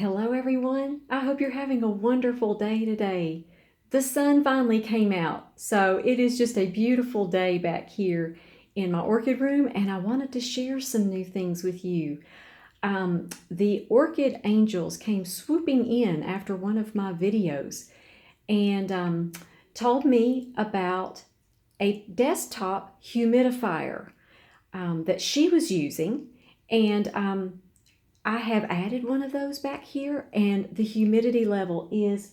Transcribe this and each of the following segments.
Hello everyone, I hope you're having a wonderful day today. The sun finally came out, so it is just a beautiful day back here in my orchid room, and I wanted to share some new things with you. The orchid angels came swooping in after one of my videos and told me about a desktop humidifier that she was using, and I have added one of those back here, and the humidity level is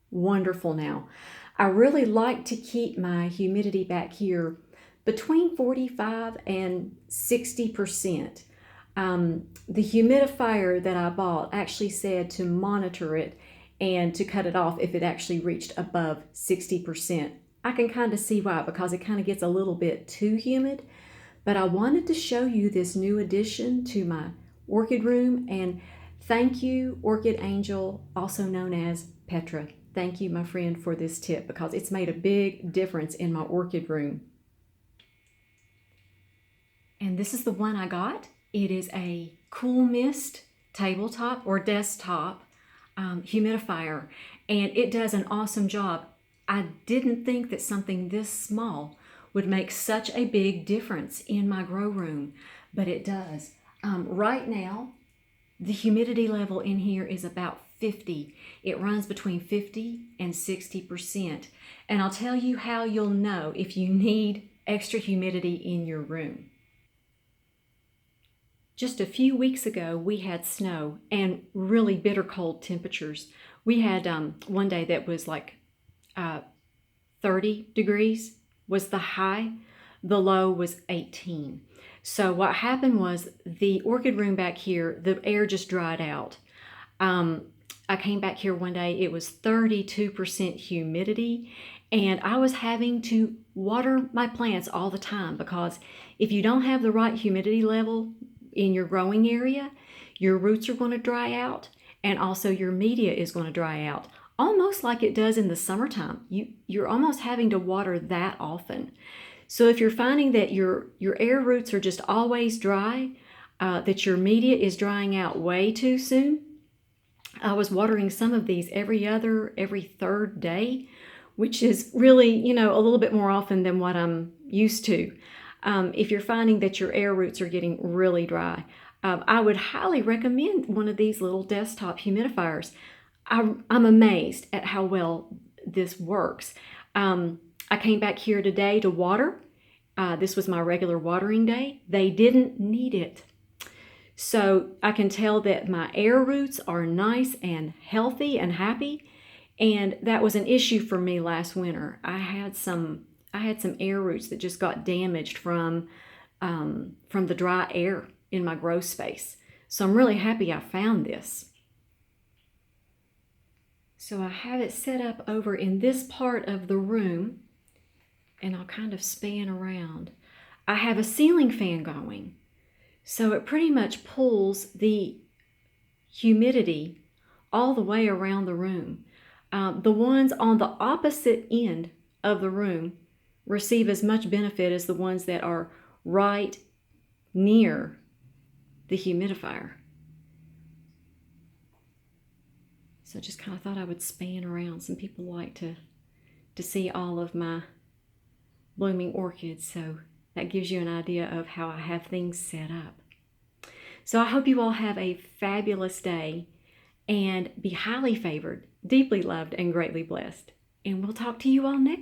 wonderful now. I really like to keep my humidity back here between 45 and 60%. The humidifier that I bought actually said to monitor it and to cut it off if it actually reached above 60%. I can kind of see why, because it kind of gets a little bit too humid. But I wanted to show you this new addition to my orchid room, and thank you, Orchid Angel, also known as Petra. Thank you, my friend, for this tip because it's made a big difference in my orchid room. And this is the one I got. It is a Cool Mist tabletop or desktop humidifier, and it does an awesome job. I didn't think that something this small would make such a big difference in my grow room, but it does. Right now, the humidity level in here is about 50. It runs between 50 and 60%. And I'll tell you how you'll know if you need extra humidity in your room. Just a few weeks ago, we had snow and really bitter cold temperatures. We had one day that was like 30 degrees was the high. The low was 18. So what happened was the orchid room back here, the air just dried out. I came back here one day, it was 32% humidity, and I was having to water my plants all the time because if you don't have the right humidity level in your growing area, your roots are going to dry out, and also your media is going to dry out, almost like it does in the summertime. You're almost having to water that often. So if you're finding that your air roots are just always dry, that your media is drying out way too soon, I was watering some of these every third day, which is really, a little bit more often than what I'm used to. If you're finding that your air roots are getting really dry, I would highly recommend one of these little desktop humidifiers. I'm amazed at how well this works. I came back here today to water. This was my regular watering day. They didn't need it. So I can tell that my air roots are nice and healthy and happy. And that was an issue for me last winter. I had some air roots that just got damaged from the dry air in my grow space. So I'm really happy I found this. So I have it set up over in this part of the room, and I'll kind of span around. I have a ceiling fan going, so it pretty much pulls the humidity all the way around the room. The ones on the opposite end of the room receive as much benefit as the ones that are right near the humidifier. So I just kind of thought I would span around. Some people like to see all of my blooming orchids, so that gives you an idea of how I have things set up. So I hope you all have a fabulous day and be highly favored, deeply loved, and greatly blessed. And we'll talk to you all next time.